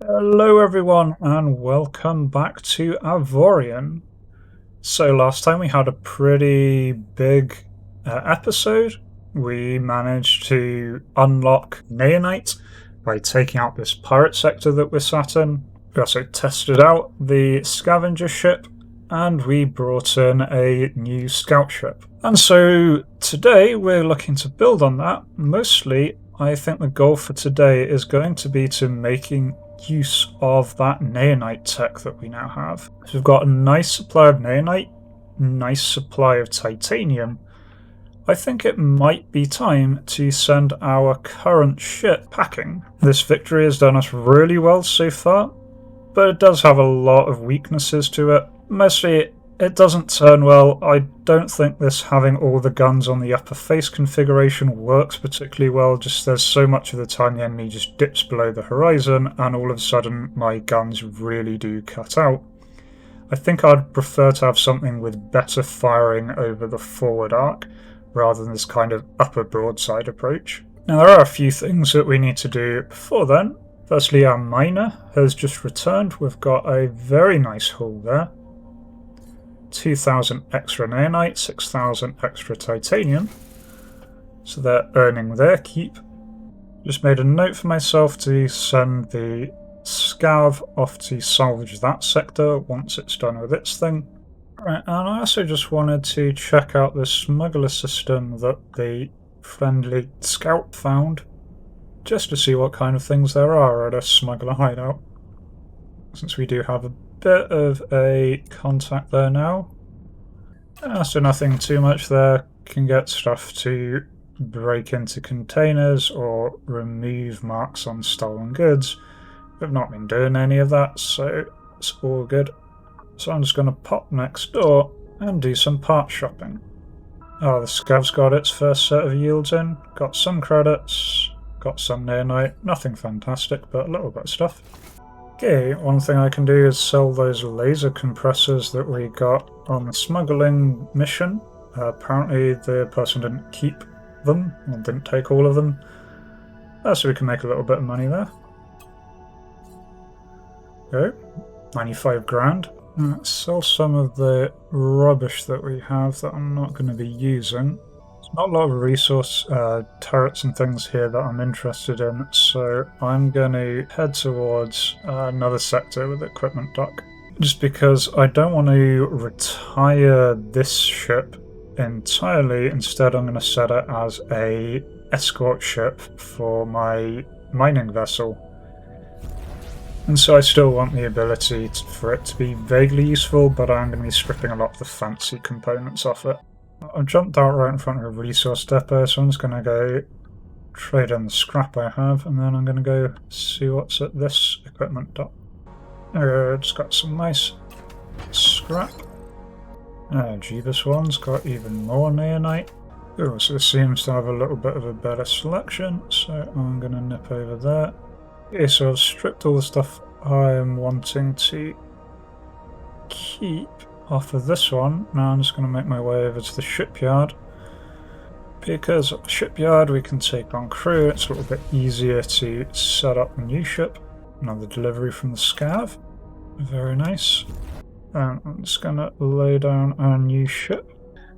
Hello everyone and welcome back to Avorion. So last time we had a pretty big episode. We managed to unlock Naonite by taking out this pirate sector that we're sat in. We also tested out the scavenger ship and we brought in a new scout ship. And so today we're looking to build on that. Mostly I think the goal for today is going to be to making use of that naonite tech that we now have. So we've got a nice supply of naonite, nice supply of titanium. I think it might be time to send our current ship packing. This victory has done us really well so far, but it does have a lot of weaknesses to it. Mostly it doesn't turn well. I don't think this having all the guns on the upper face configuration works particularly well. Just there's so much of the time the enemy just dips below the horizon and all of a sudden my guns really do cut out. I think I'd prefer to have something with better firing over the forward arc rather than this kind of upper broadside approach. Now there are a few things that we need to do before then. Firstly, our miner has just returned. We've got a very nice haul there. 2,000 extra naonite, 6,000 extra titanium. So they're earning their keep. Just made a note for myself to send the scav off to salvage that sector once it's done with its thing. Right, and I also just wanted to check out the smuggler system that the friendly scout found, just to see what kind of things there are at a smuggler hideout, since we do have a bit of a contact there now. So nothing too much there. Can get stuff to break into containers or remove marks on stolen goods. We've not been doing any of that, so it's all good. So I'm just going to pop next door and do some part shopping. Oh, the scav's got its first set of yields in. Got some credits, got some naonite. Nothing fantastic, but a little bit of stuff. Okay, one thing I can do is sell those laser compressors that we got on the smuggling mission. Apparently the person didn't keep them, or didn't take all of them. So we can make a little bit of money there. Okay, 95 grand. Let's sell some of the rubbish that we have that I'm not going to be using. There's not a lot of resource turrets and things here that I'm interested in, so I'm going to head towards another sector with equipment dock. Just because I don't want to retire this ship entirely, instead I'm going to set it as a escort ship for my mining vessel. And so I still want the ability for it to be vaguely useful, but I'm going to be stripping a lot of the fancy components off it. I've jumped out right in front of a resource depot, so I'm just going to go trade in the scrap I have, and then I'm going to go see what's at this equipment dock. There we go, just got some nice scrap. Jeebus one's got even more naonite. It also seems to have a little bit of a better selection, so I'm going to nip over there. Okay, so I've stripped all the stuff I am wanting to keep off of this one. Now I'm just going to make my way over to the shipyard. Because at the shipyard we can take on crew, it's a little bit easier to set up a new ship. Another delivery from the scav. Very nice. And I'm just going to lay down our new ship.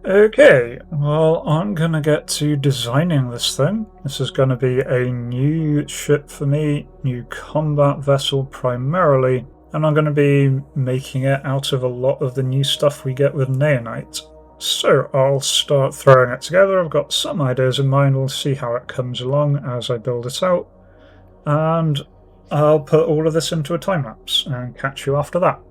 Okay, well, I'm going to get to designing this thing. This is going to be a new ship for me, new combat vessel primarily, and I'm going to be making it out of a lot of the new stuff we get with naonite. So I'll start throwing it together. I've got some ideas in mind. We'll see how it comes along as I build it out, and I'll put all of this into a time lapse and catch you after that.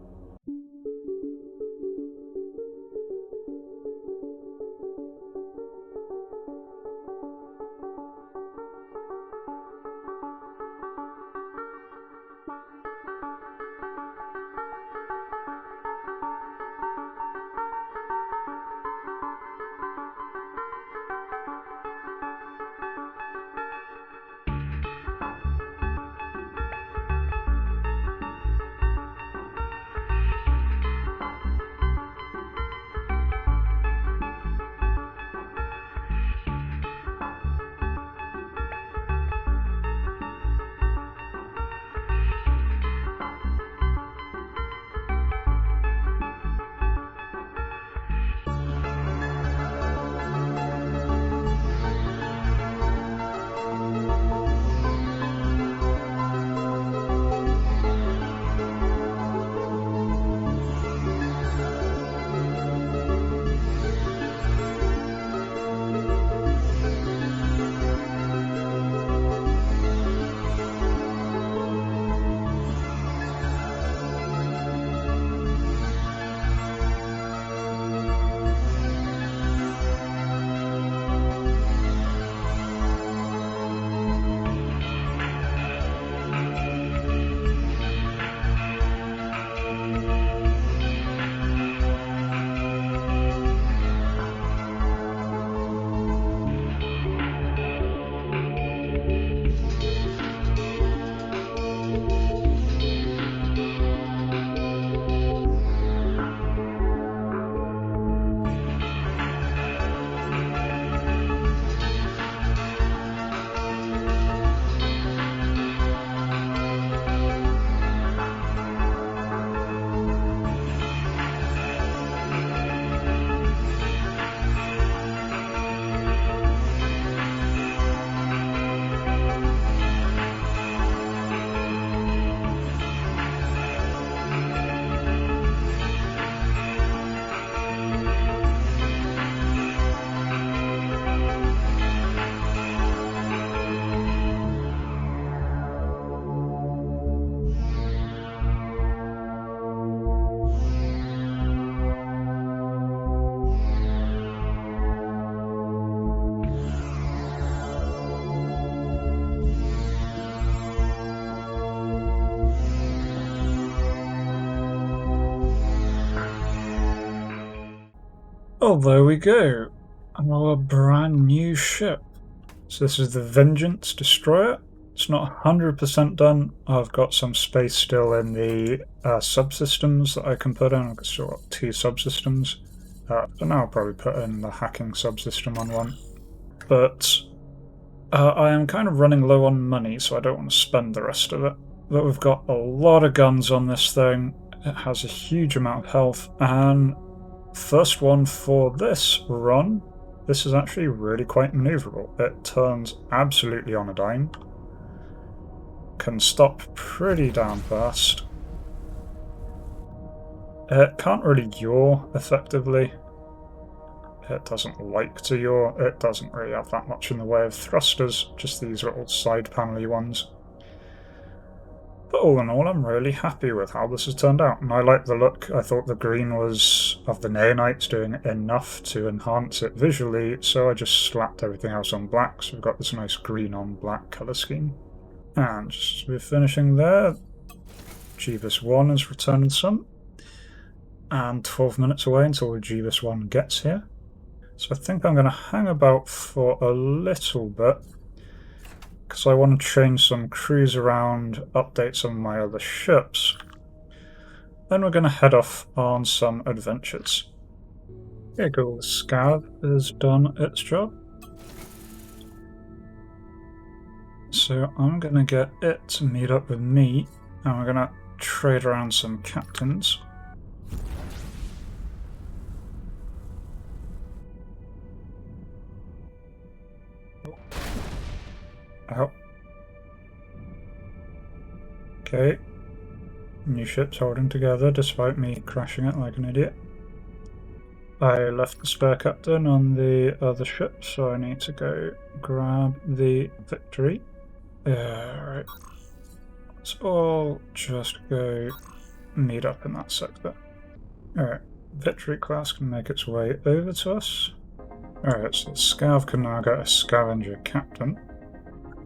Oh, there we go. Our brand new ship. So this is the Vengeance Destroyer. It's not 100% done. I've got some space still in the subsystems that I can put in. I've still got 2 subsystems. But now I'll probably put in the hacking subsystem on one. But I am kind of running low on money, so I don't want to spend the rest of it. But we've got a lot of guns on this thing. It has a huge amount of health, and first one for this run, this is actually really quite maneuverable. It turns absolutely on a dime. Can stop pretty damn fast. It can't really yaw effectively. It doesn't like to yaw. It doesn't really have that much in the way of thrusters, just these little side panel-y ones. But all in all, I'm really happy with how this has turned out, and I like the look. I thought the green was of the naonites doing enough to enhance it visually, so I just slapped everything else on black, so we've got this nice green on black colour scheme. And just as we're finishing there, Jeebus 1 has returned some, and 12 minutes away until the Jeebus 1 gets here. So I think I'm going to hang about for a little bit, because I want to change some crews around, update some of my other ships. Then we're going to head off on some adventures. Here go, the Scav has done its job. So I'm going to get it to meet up with me, and we're going to trade around some captains. Oh. Okay. New ship's holding together despite me crashing it like an idiot. I left the spare captain on the other ship, so I need to go grab the Victory. Right. Let's all just go meet up in that sector. Alright, Victory class can make its way over to us. Alright, so the Scav can now get a scavenger captain.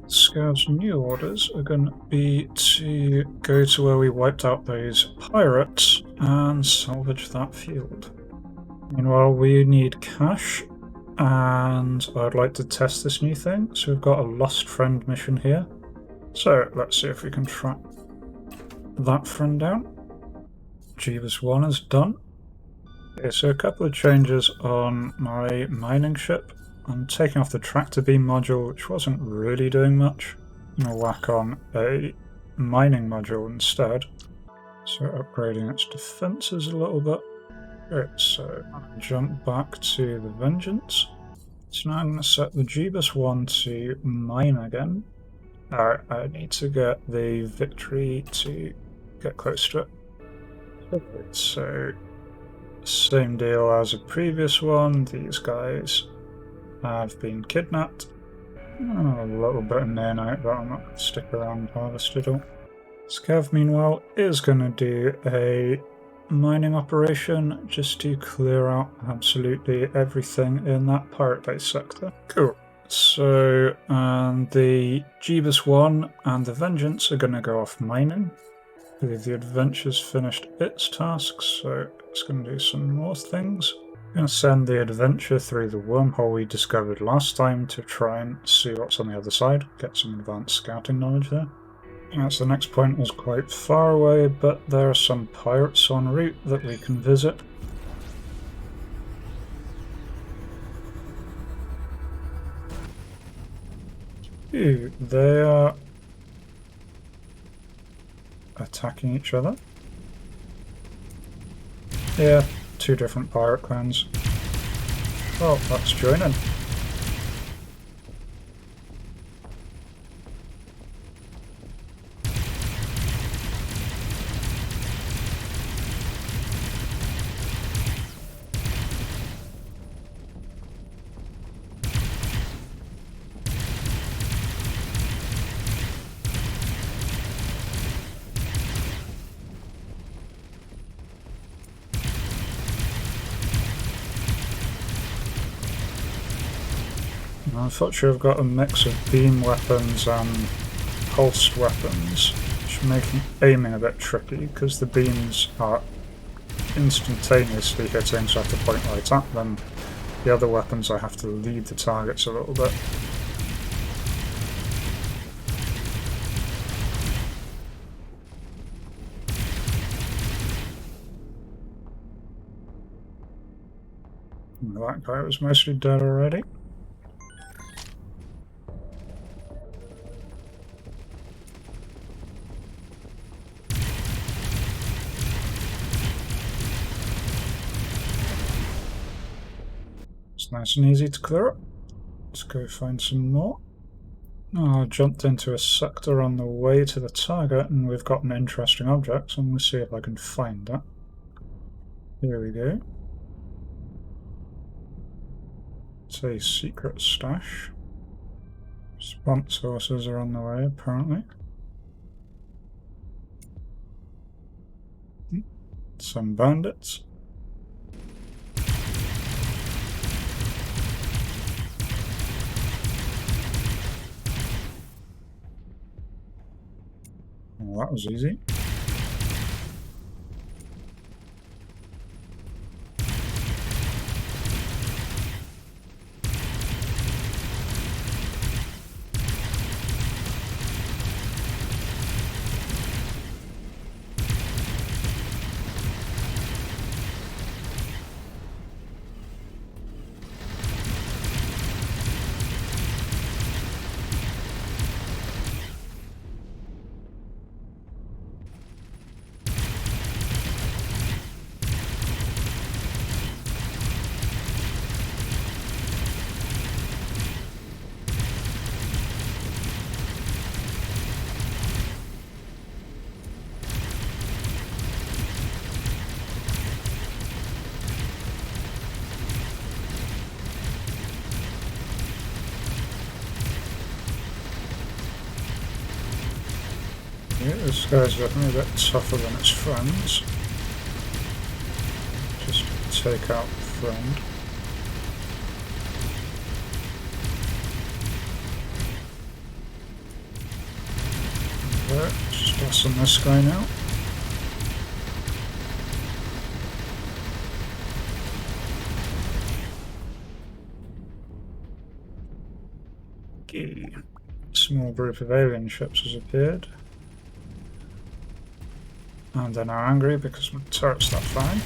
Scav's new orders are going to be to go to where we wiped out those pirates and salvage that field. Meanwhile, we need cash, and I'd like to test this new thing. So we've got a lost friend mission here. So let's see if we can track that friend down. Jeebus 1 is done. Okay, so a couple of changes on my mining ship. I'm taking off the tractor beam module, which wasn't really doing much. I'm going to whack on a mining module instead. So upgrading its defences a little bit. Right, so I'll jump back to the Vengeance. So now I'm going to set the Jeebus 1 to mine again. Alright, I need to get the Victory to get close to it. Okay, so same deal as a previous one. These guys have been kidnapped. A little bit of naonite, but I'm not going to stick around and harvest it all. Scav, meanwhile, is going to do a mining operation just to clear out absolutely everything in that pirate base sector. Cool. So, the Jeebus 1 and the Vengeance are going to go off mining. I believe the Adventure's finished its tasks, so it's going to do some more things. I'm going to send the Adventure through the wormhole we discovered last time to try and see what's on the other side, get some advanced scouting knowledge there. Yes, the next point is quite far away, but there are some pirates en route that we can visit. Ooh, they are attacking each other. Yeah, 2 different pirate clans. Oh, let's join in. Unfortunately, I've got a mix of beam weapons and pulsed weapons, which make aiming a bit tricky because the beams are instantaneously hitting, so I have to point right at them. The other weapons I have to lead the targets a little bit. And that guy was mostly dead already. It's nice and easy to clear up. Let's go find some more. Oh, I jumped into a sector on the way to the target and we've got an interesting object, so I'm going to see if I can find that. Here we go. It's a secret stash. Sponsor sources are on the way, apparently. Some bandits. Well, that was easy. Yeah, this guy's definitely a bit tougher than its friends. Just take out the friend. There, just tossing this guy now. Okay. Small group of alien ships has appeared. And they're now angry because my turret's not fine.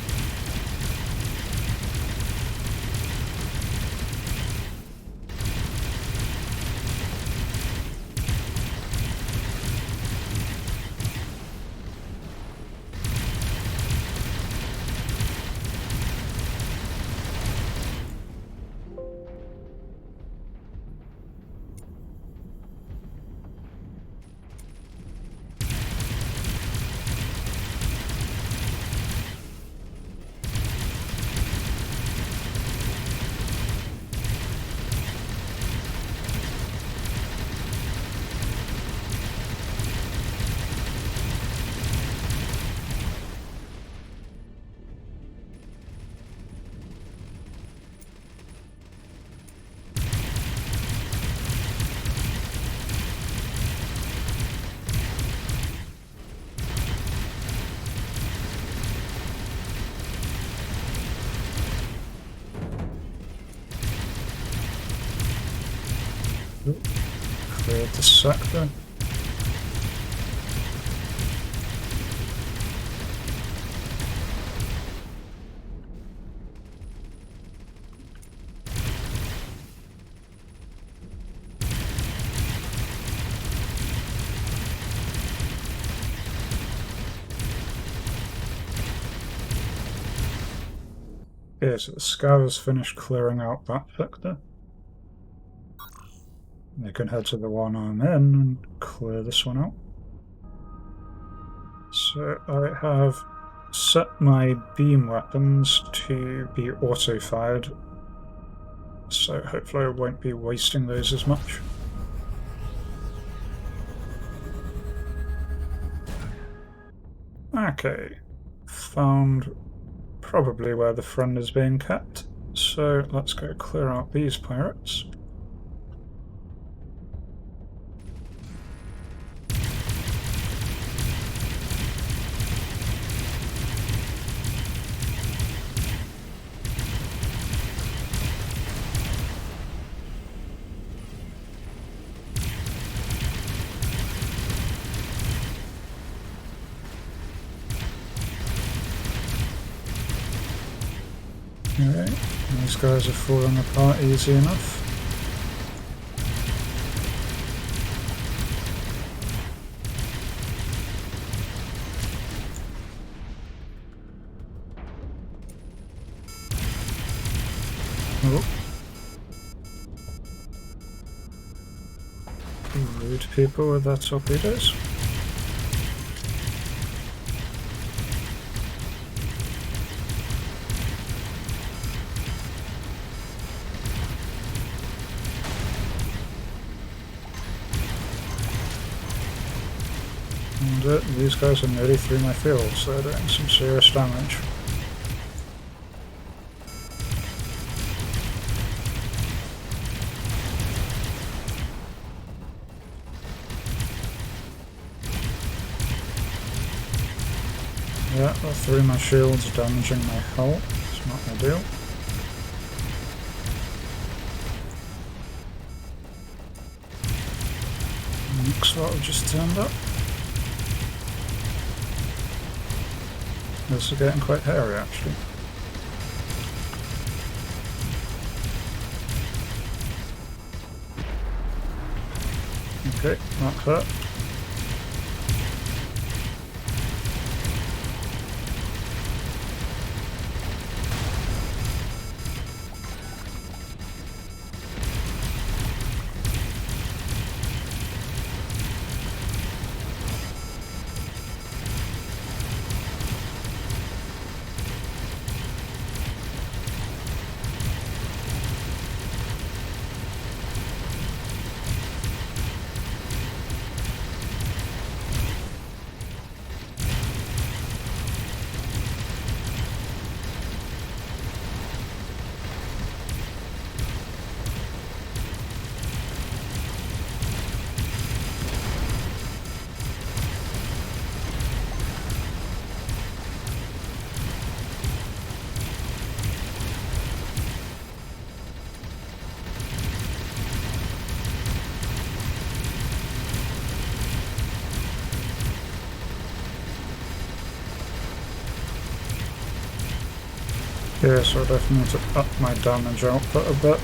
Cleared the sector. Yeah, so the Scav's finished clearing out that sector. They can head to the one I'm in and clear this one out. So I have set my beam weapons to be auto-fired, so hopefully I won't be wasting those as much. Okay, found probably where the friend is being kept, so let's go clear out these pirates. Okay, these guys are falling apart easy enough. Oh. Rude people with their torpedoes. And these guys are nearly through my field, so they're doing some serious damage. Yeah, they're through my shields, damaging my hull. It's not ideal. Looks like we've just turned up. This is getting quite hairy, actually. Okay, that hurt. Yeah, so I definitely need to up my damage output a bit.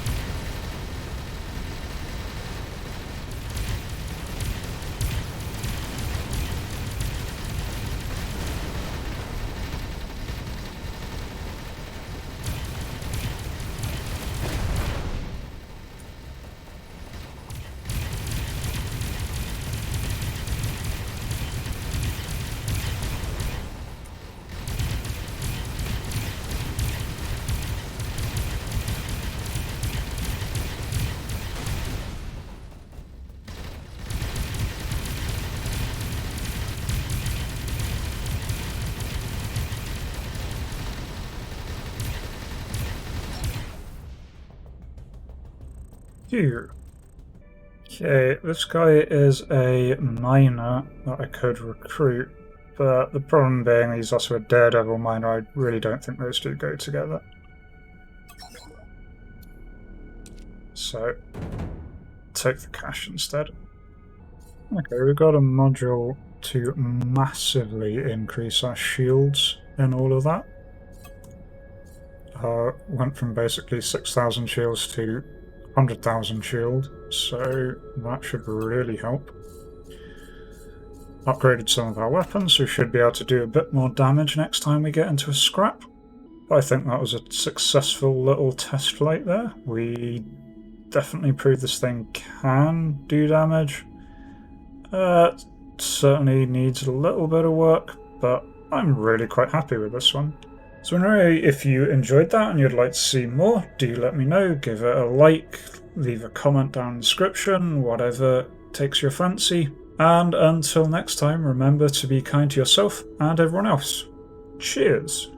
Phew. Okay, this guy is a miner that I could recruit, but the problem being he's also a daredevil miner. I really don't think those two go together. So, take the cash instead. Okay, we've got a module to massively increase our shields in all of that. Went from basically 6,000 shields to 100,000 shield, so that should really help. Upgraded some of our weapons, so we should be able to do a bit more damage next time we get into a scrap. I think that was a successful little test flight there. We definitely proved this thing can do damage. Certainly needs a little bit of work, but I'm really quite happy with this one. So anyway, if you enjoyed that and you'd like to see more, do let me know. Give it a like, leave a comment down in the description, whatever takes your fancy. And until next time, remember to be kind to yourself and everyone else. Cheers!